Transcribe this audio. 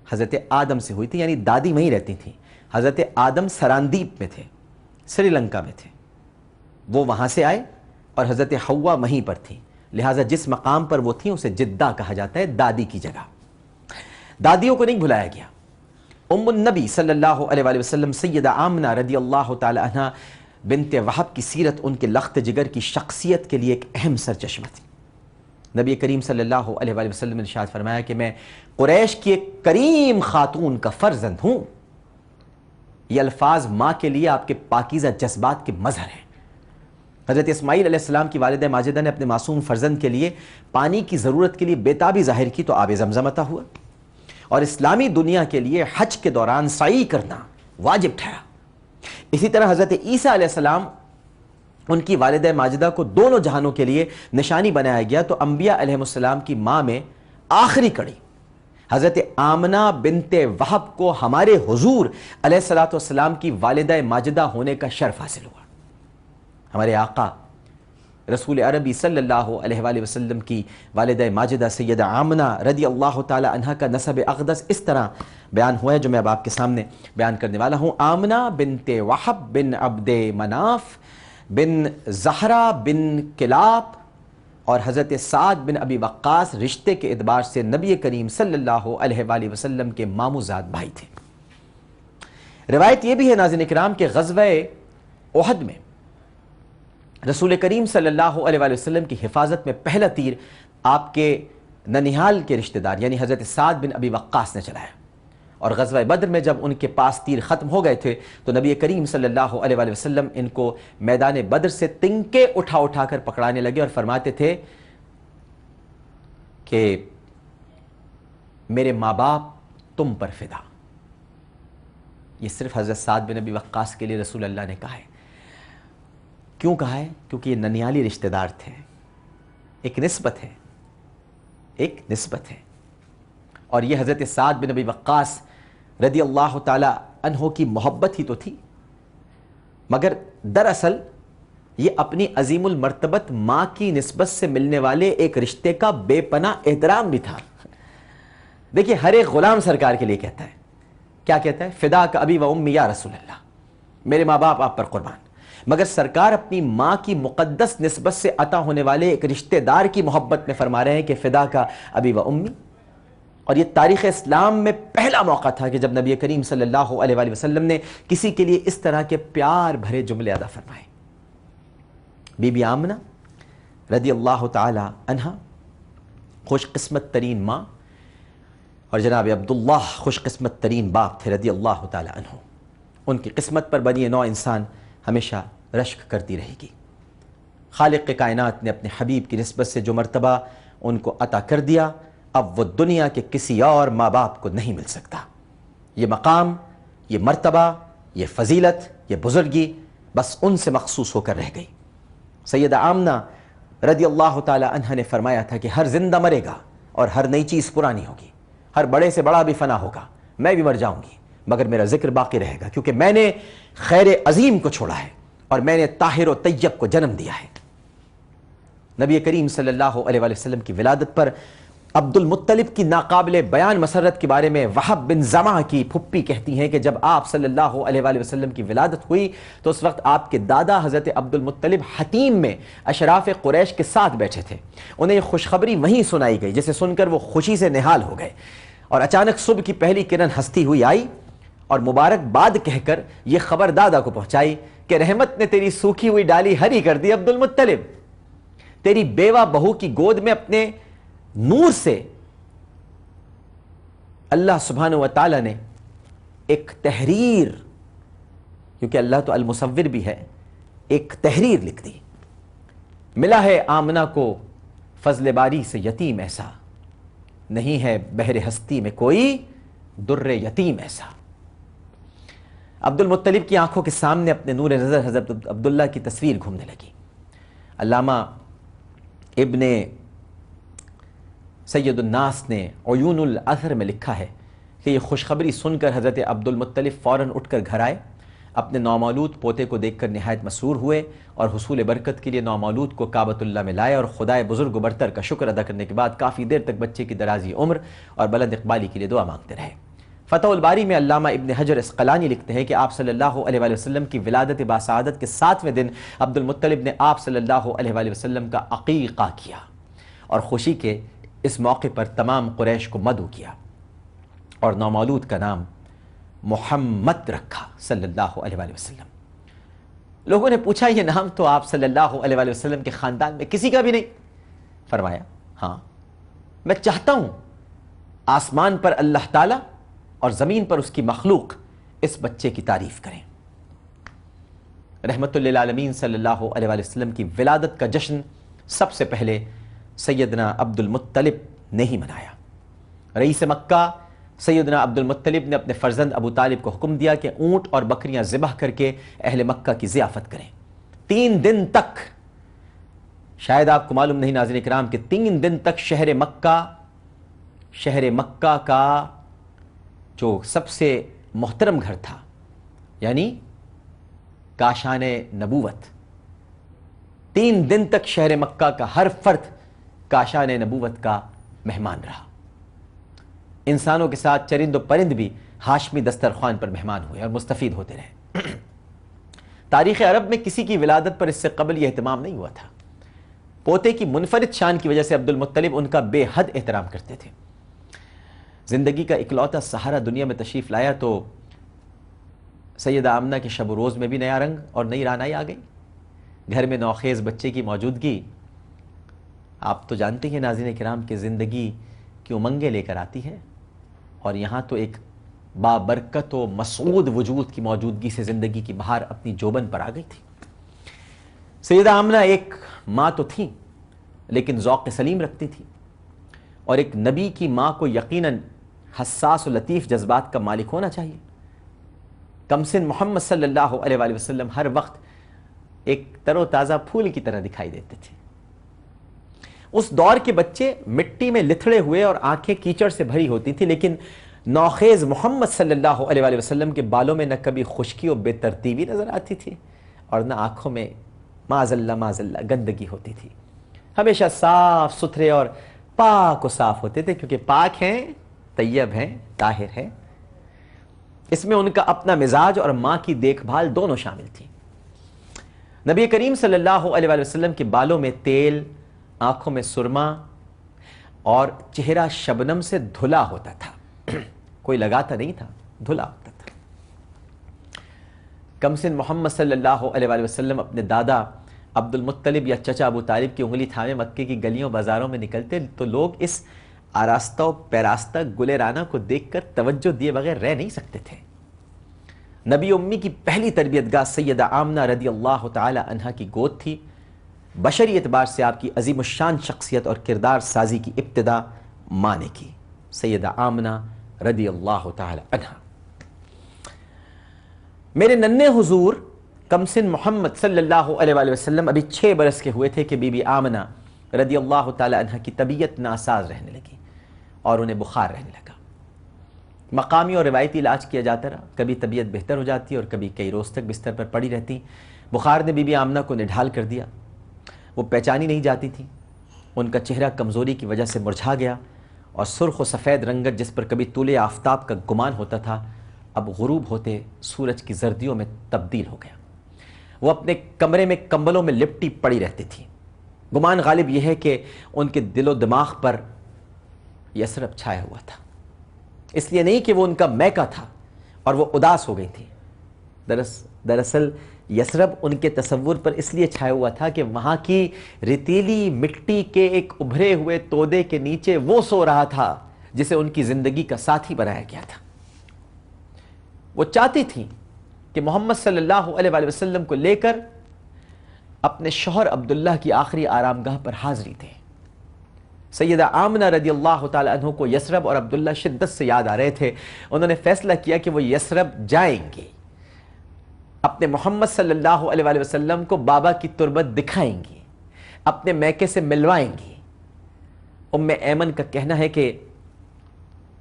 حضرت آدم سے ہوئی تھی، یعنی دادی وہیں رہتی تھیں. حضرت آدم سراندیپ میں تھے، سری لنکا میں تھے، وہ وہاں سے آئے اور حضرت حوا وہیں پر تھیں. لہٰذا جس مقام پر وہ تھیں اسے جدہ کہا جاتا ہے، دادی کی جگہ. دادیوں کو نہیں بھلایا گیا. ام النبی صلی اللہ علیہ وآلہ وسلم سیدہ آمنہ رضی اللہ تعالی عنہ بنت وہب کی سیرت ان کے لخت جگر کی شخصیت کے لیے ایک اہم سرچشمہ تھی. نبی کریم صلی اللہ علیہ وآلہ وسلم نے ارشاد فرمایا کہ میں قریش کی ایک کریم خاتون کا فرزند ہوں. یہ الفاظ ماں کے لیے آپ کے پاکیزہ جذبات کے مظہر ہیں. حضرت اسماعیل علیہ السلام کی والدہ ماجدہ نے اپنے معصوم فرزند کے لیے پانی کی ضرورت کے لیے بےتابی ظاہر کی تو آب زمزم عطا ہوا، اور اسلامی دنیا کے لیے حج کے دوران سعی کرنا واجب ٹھہرا. اسی طرح حضرت عیسیٰ علیہ السلام ان کی والدہ ماجدہ کو دونوں جہانوں کے لیے نشانی بنایا گیا، تو انبیاء علیہ السلام کی ماں میں آخری کڑی حضرت آمنہ بنت وہب کو ہمارے حضور علیہ السلام کی والدہ ماجدہ ہونے کا شرف حاصل ہوا. ہمارے آقا رسول عربی صلی اللہ علیہ وآلہ وسلم کی والدہ ماجدہ سیدہ آمنہ رضی اللہ تعالی عنہ کا نسب اقدس اس طرح بیان ہوا ہے جو میں اب آپ کے سامنے بیان کرنے والا ہوں. آمنہ بنت وہب بن عبد مناف بن زہرہ بن کلاب اور حضرت سعد بن ابی وقاص رشتے کے اعتبار سے نبی کریم صلی اللہ علیہ وآلہ وسلم کے ماموزاد بھائی تھے. روایت یہ بھی ہے ناظرین کرام کہ غزوہ احد میں رسول کریم صلی اللہ علیہ وآلہ وسلم کی حفاظت میں پہلا تیر آپ کے ننیحال کے رشتہ دار یعنی حضرت سعد بن ابی وقاص نے چلایا، اور غزوہ بدر میں جب ان کے پاس تیر ختم ہو گئے تھے تو نبی کریم صلی اللہ علیہ وآلہ وسلم ان کو میدان بدر سے تنکے اٹھا اٹھا کر پکڑانے لگے اور فرماتے تھے کہ میرے ماں باپ تم پر فدا. یہ صرف حضرت سعد بن ابی وقاص کے لیے رسول اللہ نے کہا ہے. کیوں کہا ہے؟ کیونکہ یہ ننیالی رشتہ دار تھے. ایک نسبت ہے، ایک نسبت ہے. اور یہ حضرت سعد بن ابی وقاص رضی اللہ تعالی عنہ کی محبت ہی تو تھی، مگر دراصل یہ اپنی عظیم المرتبت ماں کی نسبت سے ملنے والے ایک رشتے کا بے پناہ احترام بھی تھا. دیکھیے ہر ایک غلام سرکار کے لیے کہتا ہے، کیا کہتا ہے؟ فدا کا ابی و امی یا رسول اللہ، میرے ماں باپ آپ پر قربان. مگر سرکار اپنی ماں کی مقدس نسبت سے عطا ہونے والے ایک رشتہ دار کی محبت میں فرما رہے ہیں کہ فدا کا ابی و امی. اور یہ تاریخ اسلام میں پہلا موقع تھا کہ جب نبی کریم صلی اللہ علیہ وآلہ وسلم نے کسی کے لیے اس طرح کے پیار بھرے جملے ادا فرمائے. بی بی آمنہ رضی اللہ تعالی عنہ خوش قسمت ترین ماں، اور جناب عبداللہ خوش قسمت ترین باپ تھے رضی اللہ تعالی عنہ. ان کی قسمت پر بنی نوع انسان ہمیشہ رشک کرتی رہے گی. خالق کائنات نے اپنے حبیب کی نسبت سے جو مرتبہ ان کو عطا کر دیا، اب وہ دنیا کے کسی اور ماں باپ کو نہیں مل سکتا. یہ مقام، یہ مرتبہ، یہ فضیلت، یہ بزرگی بس ان سے مخصوص ہو کر رہ گئی. سیدہ آمنہ رضی اللہ تعالی عنہ نے فرمایا تھا کہ ہر زندہ مرے گا اور ہر نئی چیز پرانی ہوگی، ہر بڑے سے بڑا بھی فنا ہوگا، میں بھی مر جاؤں گی مگر میرا ذکر باقی رہے گا، کیونکہ میں نے خیر عظیم کو چھوڑا ہے اور میں نے طاہر و طیب کو جنم دیا ہے. نبی کریم صلی اللہ علیہ وآلہ وسلم کی ولادت پر عبد المطلب کی ناقابل بیان مسرت کے بارے میں وہب بن زمعہ کی پھپھی کہتی ہیں کہ جب آپ صلی اللہ علیہ وآلہ وسلم کی ولادت ہوئی تو اس وقت آپ کے دادا حضرت عبد المطلب حتیم میں اشراف قریش کے ساتھ بیٹھے تھے. انہیں یہ خوشخبری وہیں سنائی گئی جسے سن کر وہ خوشی سے نہال ہو گئے، اور اچانک صبح کی پہلی کرن ہستی ہوئی آئی اور مبارکباد کہہ کر یہ خبر دادا کو پہنچائی کہ رحمت نے تیری سوکھی ہوئی ڈالی ہری کر دی عبد المطلب. تیری بیوہ بہو کی گود میں اپنے نور سے اللہ سبحانہ و تعالی نے ایک تحریر، کیونکہ اللہ تو المصور بھی ہے، ایک تحریر لکھ دی. ملا ہے آمنہ کو فضل باری سے یتیم ایسا، نہیں ہے بحر ہستی میں کوئی در یتیم ایسا. عبد المطلب کی آنکھوں کے سامنے اپنے نور نظر حضرت عبداللہ کی تصویر گھومنے لگی. علامہ ابن سید الناس نے عیون الاثر میں لکھا ہے کہ یہ خوشخبری سن کر حضرت عبد المطلب فوراً اٹھ کر گھر آئے، اپنے نومولود پوتے کو دیکھ کر نہایت مسرور ہوئے اور حصول برکت کے لیے نومولود کو کعبۃ اللہ میں لائے اور خدائے بزرگ و برتر کا شکر ادا کرنے کے بعد کافی دیر تک بچے کی درازی عمر اور بلند اقبالی کے لیے دعا مانگتے رہے. فتح الباری میں علامہ ابن حجر اسقلانی لکھتے ہیں کہ آپ صلی اللہ علیہ وآلہ وسلم کی ولادت باسعادت کے 7ویں دن عبد المطلب نے آپ صلی اللہ علیہ وآلہ وسلم کا عقیقہ کیا اور خوشی کے اس موقع پر تمام قریش کو مدعو کیا اور نومولود کا نام محمد رکھا صلی اللہ علیہ وآلہ وسلم۔ لوگوں نے پوچھا یہ نام تو آپ صلی اللہ علیہ وآلہ وسلم کے خاندان میں کسی کا بھی نہیں۔ فرمایا ہاں، میں چاہتا ہوں آسمان پر اللہ تعالیٰ اور زمین پر اس کی مخلوق اس بچے کی تعریف کریں۔ رحمت للعالمین صلی اللہ علیہ وآلہ وسلم کی ولادت کا جشن سب سے پہلے سیدنا عبد المطلب نے ہی منایا۔ رئیس مکہ سیدنا عبد المطلب نے اپنے فرزند ابو طالب کو حکم دیا کہ اونٹ اور بکریاں ذبح کر کے اہل مکہ کی ضیافت کریں۔ 3 دن تک، شاید آپ کو معلوم نہیں ناظرین کرام، کہ 3 دن تک شہر مکہ کا جو سب سے محترم گھر تھا، یعنی کاشان نبوت، 3 دن تک شہر مکہ کا ہر فرد کاشان نبوت کا مہمان رہا۔ انسانوں کے ساتھ چرند و پرند بھی ہاشمی دسترخوان پر مہمان ہوئے اور مستفید ہوتے رہے۔ تاریخ عرب میں کسی کی ولادت پر اس سے قبل یہ اہتمام نہیں ہوا تھا۔ پوتے کی منفرد شان کی وجہ سے عبد المطلب ان کا بے حد احترام کرتے تھے۔ زندگی کا اکلوتا سہارا دنیا میں تشریف لایا تو سیدہ آمنہ کے شب و روز میں بھی نیا رنگ اور نئی رانائی آ گئی۔ گھر میں نوخیز بچے کی موجودگی، آپ تو جانتے ہیں ناظرین کرام کہ زندگی کی امنگیں لے کر آتی ہے، اور یہاں تو ایک بابرکت و مسعود وجود کی موجودگی سے زندگی کی بہار اپنی جوبن پر آ گئی تھی۔ سیدہ آمنہ ایک ماں تو تھیں لیکن ذوق سلیم رکھتی تھی، اور ایک نبی کی ماں کو یقیناً حساس و لطیف جذبات کا مالک ہونا چاہیے۔ کم سن محمد صلی اللہ علیہ وآلہ وسلم ہر وقت ایک تر و تازہ پھول کی طرح دکھائی دیتے تھے۔ اس دور کے بچے مٹی میں لتھڑے ہوئے اور آنکھیں کیچڑ سے بھری ہوتی تھی، لیکن نوخیز محمد صلی اللہ علیہ وآلہ وسلم کے بالوں میں نہ کبھی خشکی و بے ترتیبی نظر آتی تھی اور نہ آنکھوں میں معاذ اللہ گندگی ہوتی تھی۔ ہمیشہ صاف ستھرے اور پاک و صاف ہوتے تھے، کیونکہ پاک ہیں، طیب ہیں، طاہر ہیں۔ اس میں ان کا اپنا مزاج اور ماں کی دیکھ بھال دونوں شامل تھی۔ نبی کریم صلی اللہ علیہ وآلہ وسلم کے بالوں میں تیل، آنکھوں میں سرما اور چہرہ شبنم سے دھلا ہوتا تھا، کوئی لگاتا نہیں تھا، دھلا ہوتا تھا۔ کم سن محمد صلی اللہ علیہ وآلہ وسلم اپنے دادا عبد المطلب یا چچا ابو طالب کی انگلی تھامے مکے کی گلیوں بازاروں میں نکلتے تو لوگ اس آراستہ و پیراستہ گلے رانا کو دیکھ کر توجہ دیے بغیر رہ نہیں سکتے تھے۔ نبی امی کی پہلی تربیت گاہ سیدہ آمنہ رضی اللہ تعالی عنہا کی گود تھی۔ بشری اعتبار سے آپ کی عظیم الشان شخصیت اور کردار سازی کی ابتدا ماں نے کی، سیدہ آمنہ رضی اللہ تعالی عنہا۔ میرے ننھے حضور کم سن محمد صلی اللہ علیہ وآلہ وسلم ابھی 6 برس کے ہوئے تھے کہ بی بی آمنہ رضی اللہ تعالی عنہا کی طبیعت ناساز رہنے لگی اور انہیں بخار رہنے لگا۔ مقامی اور روایتی علاج کیا جاتا رہا، کبھی طبیعت بہتر ہو جاتی اور کبھی کئی روز تک بستر پر پڑی رہتی۔ بخار نے بی بی آمنہ کو نڈھال کر دیا، وہ پہچانی نہیں جاتی تھی، ان کا چہرہ کمزوری کی وجہ سے مرجھا گیا اور سرخ و سفید رنگت جس پر کبھی طلوع آفتاب کا گمان ہوتا تھا اب غروب ہوتے سورج کی زردیوں میں تبدیل ہو گیا۔ وہ اپنے کمرے میں کمبلوں میں لپٹی پڑی رہتی تھی۔ گمان غالب یہ ہے کہ ان کے دل و دماغ پر یثرب چھایا ہوا تھا، اس لیے نہیں کہ وہ ان کا میکہ تھا اور وہ اداس ہو گئی تھی۔ دراصل یثرب ان کے تصور پر اس لیے چھایا ہوا تھا کہ وہاں کی ریتیلی مٹی کے ایک ابھرے ہوئے تودے کے نیچے وہ سو رہا تھا جسے ان کی زندگی کا ساتھی بنایا گیا تھا۔ وہ چاہتی تھیں کہ محمد صلی اللہ علیہ وآلہ وسلم کو لے کر اپنے شوہر عبداللہ کی آخری آرام گاہ پر حاضری دیں۔ سیدہ آمنہ رضی اللہ تعالی عنہ کو یثرب اور عبداللہ شدت سے یاد آ رہے تھے۔ انہوں نے فیصلہ کیا کہ وہ یثرب جائیں گے، اپنے محمد صلی اللہ علیہ وآلہ وسلم کو بابا کی تربت دکھائیں گی، اپنے میکے سے ملوائیں گی۔ ام ایمن کا کہنا ہے کہ